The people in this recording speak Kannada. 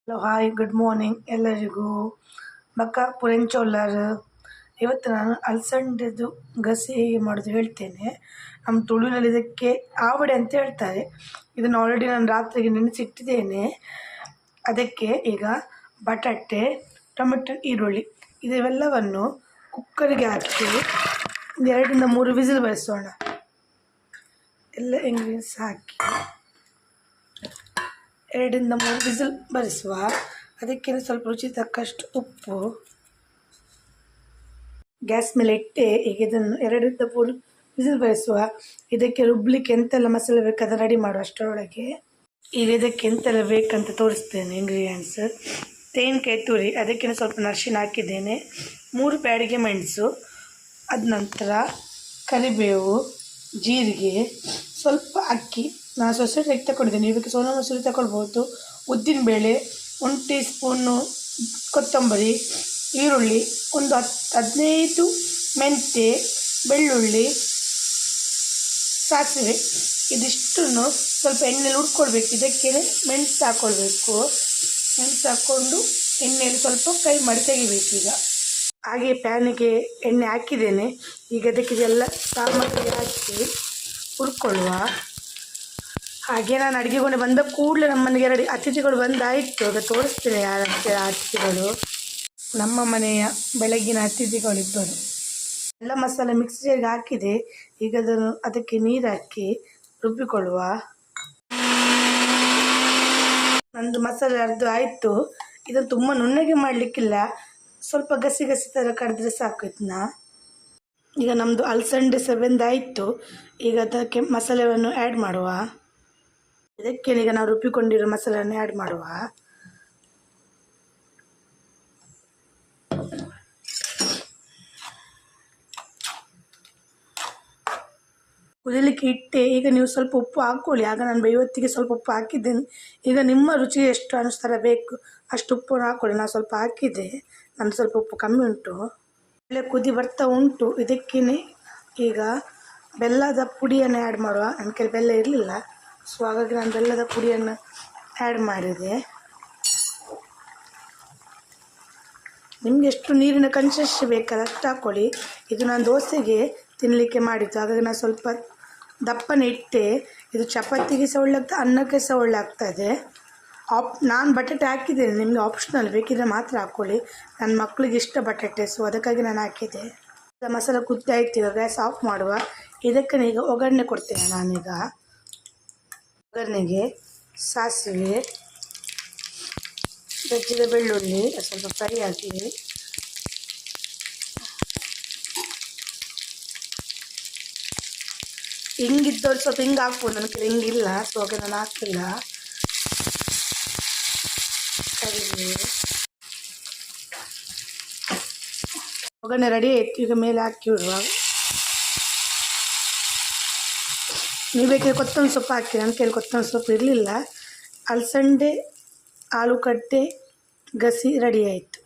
ಹಲೋ ಹಾಯ್ ಗುಡ್ ಮಾರ್ನಿಂಗ್ ಎಲ್ಲರಿಗೂ. ಬಕ್ಕ ಪುರೆಂಚೊಲ್ಲರ್. ಇವತ್ತು ನಾನು ಅಲಸಂಡೆದು ಗಸಿ ಹೇಗೆ ಮಾಡೋದು ಹೇಳ್ತೇನೆ. ನಮ್ಮ ತುಳುವಿನಲ್ಲಿ ಇದಕ್ಕೆ ಆವಡೆ ಅಂತ ಹೇಳ್ತಾರೆ. ಇದನ್ನು ಆಲ್ರೆಡಿ ನಾನು ರಾತ್ರಿಗೆ ನೆನೆಸಿಟ್ಟಿದ್ದೇನೆ. ಅದಕ್ಕೆ ಈಗ ಬಟಾಟೆ, ಟೊಮೆಟೊ, ಈರುಳ್ಳಿ ಇದೆಲ್ಲವನ್ನು ಕುಕ್ಕರಿಗೆ ಹಾಕಿ 2-3 ವಿಸಿಲ್ ಬರಿಸೋಣ. ಎಲ್ಲ ಇಂಗ್ರೀಡಿಯೆಂಟ್ಸ್ ಹಾಕಿ 2-3 ವಿಸಿಲ್ ಬರಿಸುವ. ಅದಕ್ಕೆ ಸ್ವಲ್ಪ ರುಚಿ ತಕ್ಕಷ್ಟು ಉಪ್ಪು. ಗ್ಯಾಸ್ ಮೇಲೆ ಇಟ್ಟೆ ಈಗ ಇದನ್ನು 2-3 ವಿಸಿಲ್ ಬರಿಸುವ. ಇದಕ್ಕೆ ರುಬ್ಲಿಕ್ಕೆ ಎಂತೆಲ್ಲ ಮಸಾಲೆ ಬೇಕು ಅದನ್ನು ರೆಡಿ ಮಾಡುವ. ಅಷ್ಟರೊಳಗೆ ಈಗ ಇದಕ್ಕೆ ಎಂತೆಲ್ಲ ಬೇಕಂತ ತೋರಿಸ್ತೇನೆ ಇಂಗ್ರೀಡಿಯೆಂಟ್ಸ್. ತೆಂಗಿನಕಾಯಿ ತುರಿ, ಅದಕ್ಕೆ ಸ್ವಲ್ಪ ಅರಿಶಿನ ಹಾಕಿದ್ದೇನೆ. 3 ಬ್ಯಾಡಿಗೆ ಮೆಣಸು, ಅದ ನಂತರ ಕರಿಬೇವು, ಜೀರಿಗೆ, ಸ್ವಲ್ಪ ಅಕ್ಕಿ. ನಾನು ಸೊಸೈಟಿ ಅಕ್ಕಿ ತಗೊಂಡಿದ್ದೇನೆ. ಇದಕ್ಕೆ ಸೋನಾ ಮಸೂರಿ ತಗೊಳ್ಬೋದು. ಉದ್ದಿನಬೇಳೆ, 1 ಟೀ ಸ್ಪೂನು ಕೊತ್ತಂಬರಿ, ಈರುಳ್ಳಿ, ಒಂದು 15 ಮೆಂತ್ಯ, ಬೆಳ್ಳುಳ್ಳಿ, ಸಾಸಿವೆ. ಇದಿಷ್ಟನ್ನು ಸ್ವಲ್ಪ ಎಣ್ಣೆಯಲ್ಲಿ ಹುರ್ಕೊಳ್ಬೇಕು. ಇದಕ್ಕೆ ಮೆಣಸು ಹಾಕ್ಕೊಳ್ಬೇಕು. ಮೆಣಸು ಹಾಕ್ಕೊಂಡು ಎಣ್ಣೆಯಲ್ಲಿ ಸ್ವಲ್ಪ ಫ್ರೈ ಮಾಡಿ ತೆಗಿಬೇಕು. ಈಗ ಹಾಗೆ ಪ್ಯಾನಿಗೆ ಎಣ್ಣೆ ಹಾಕಿದ್ದೇನೆ. ಈಗ ಅದಕ್ಕೆ ಇದೆಲ್ಲ ಸಾಮಗ್ರಿ ಹಾಕಿ ಹುರ್ಕೊಳ್ಳುವ. ಹಾಗೆ ನಾನು ಅಡುಗೆ ಕೊಂಡು ಬಂದ ಕೂಡಲೇ ನಮ್ಮ ಮನೆಗೆ 2 ಅತಿಥಿಗಳು ಬಂದಾಯಿತು. ಈಗ ತೋರಿಸ್ತೇನೆ ಯಾರಂತೆ ಅತಿಥಿಗಳು. ನಮ್ಮ ಮನೆಯ ಬೆಳಗ್ಗಿನ ಅತಿಥಿಗಳಿಬ್ಬರು. ಎಲ್ಲ ಮಸಾಲೆ ಮಿಕ್ಸಿಗೆ ಹಾಕಿದೆ. ಈಗ ಅದಕ್ಕೆ ನೀರು ಹಾಕಿ ರುಬ್ಬಿಕೊಳ್ಳುವ. ನಂದು ಮಸಾಲೆ ಅರ್ಧ ಆಯಿತು. ಇದನ್ನು ತುಂಬ ನುಣ್ಣಗೆ ಮಾಡಲಿಕ್ಕಿಲ್ಲ, ಸ್ವಲ್ಪ ಗಸಿ ಗಸಿ ಥರ ಕಡಿದ್ರೆ ಸಾಕು ಇದನ್ನ. ಈಗ ನಮ್ಮದು ಅಲಸಂಡೆ ಬೆಂದಾಯಿತು. ಈಗ ಅದಕ್ಕೆ ಮಸಾಲೆಯನ್ನು ಆ್ಯಡ್ ಮಾಡುವ. ಇದಕ್ಕೆ ಈಗ ನಾವು ರುಬ್ಬಿಕೊಂಡಿರೋ ಮಸಾಲೆಯನ್ನು ಆ್ಯಡ್ ಮಾಡುವ. ಕುದಿಲಿಕ್ಕೆ ಇಟ್ಟೆ. ಈಗ ನೀವು ಸ್ವಲ್ಪ ಉಪ್ಪು ಹಾಕ್ಕೊಳ್ಳಿ. ಆಗ ನಾನು ಇವತ್ತಿಗೆ ಸ್ವಲ್ಪ ಉಪ್ಪು ಹಾಕಿದ್ದೇನೆ. ಈಗ ನಿಮ್ಮ ರುಚಿಗೆ ಎಷ್ಟು ಅನುಸಾರ ಬೇಕು ಅಷ್ಟು ಉಪ್ಪು ಹಾಕ್ಕೊಳ್ಳಿ. ನಾನು ಸ್ವಲ್ಪ ಹಾಕಿದ್ದೆ, ನಾನು ಸ್ವಲ್ಪ ಉಪ್ಪು ಕಮ್ಮಿ ಉಂಟು. ಒಳ್ಳೆ ಕುದಿ ಬರ್ತಾ ಉಂಟು. ಇದಕ್ಕೇ ಈಗ ಬೆಲ್ಲದ ಪುಡಿಯನ್ನು ಆ್ಯಡ್ ಮಾಡುವ. ನನ್ನ ಕೈ ಬೆಲ್ಲ ಇರಲಿಲ್ಲ, ಸೊ ಹಾಗಾಗಿ ನಾನು ಬೆಲ್ಲದ ಪುಡಿಯನ್ನು ಆ್ಯಡ್ ಮಾಡಿದೆ. ನಿಮಗೆ ಎಷ್ಟು ನೀರಿನ ಕನ್ಸಿಸ್ಟೆನ್ಸಿ ಬೇಕಾದ್ರೆ ಅಷ್ಟು ಹಾಕ್ಕೊಳ್ಳಿ. ಇದು ನಾನು ದೋಸೆಗೆ ತಿನ್ನಲಿಕ್ಕೆ ಮಾಡಿದ್ದು, ಹಾಗಾಗಿ ನಾನು ಸ್ವಲ್ಪ ದಪ್ಪನೇ ಇಟ್ಟೆ. ಇದು ಚಪಾತಿಗೆ ಸಹ ಒಳ್ಳೆ ಆಗ್ತದೆ, ಅನ್ನಕ್ಕೆ ಸಹ ಒಳ್ಳೆ ಆಗ್ತದೆ. ನಾನು ಬಟಾಟೆ ಹಾಕಿದ್ದೇನೆ, ನಿಮಗೆ ಆಪ್ಷನಲ್ ಬೇಕಿದ್ರೆ ಮಾತ್ರ ಹಾಕ್ಕೊಳ್ಳಿ. ನನ್ನ ಮಕ್ಕಳಿಗೆ ಇಷ್ಟ ಬಟಾಟೆ, ಸೊ ಅದಕ್ಕಾಗಿ ನಾನು ಹಾಕಿದ್ದೆ. ಮಸಾಲೆ ಕುದ್ದಿ ಆಯ್ತು. ಈಗ ಗ್ಯಾಸ್ ಆಫ್ ಮಾಡುವ. ಇದಕ್ಕೆ ಈಗ ಒಗ್ಗರಣೆ ಕೊಡ್ತೇನೆ. ನಾನೀಗ ಒಗ್ಗರಣೆಗೆ ಸಾಸಿವೆ, ಜಜ್ಜಿದ ಬೆಳ್ಳುಳ್ಳಿ ಸ್ವಲ್ಪ ಫ್ರೈ ಹಾಕಿ, ಹಿಂಗಿದ್ದವ್ರು ಸ್ವಲ್ಪ ಹಿಂಗೆ ಹಾಕ್ಬೋದು. ನನಗೆ ಹಿಂಗಿಲ್ಲ, ಸೊ ಹಾಗೆ ನಾನು ಹಾಕಿಲ್ಲ. ಕರಿಬೇವು, ಒಗ್ಗರಣೆ ರೆಡಿ ಆಯಿತು. ಈಗ ಮೇಲೆ ಹಾಕಿ ಬಿಡುವ. ನೀವು ಬೇಕಾದ್ರೆ ಕೊತ್ತಂಬರಿ ಸೊಪ್ಪು ಹಾಕಿ. ನನ್ನ ಕೈಯಲ್ಲಿ ಕೊತ್ತಂಬರಿ ಸೊಪ್ಪು ಇರಲಿಲ್ಲ. ಅಲಸಂಡೆ ಆಲೂಗಡ್ಡೆ ಗಸಿ ರೆಡಿ ಆಯಿತು.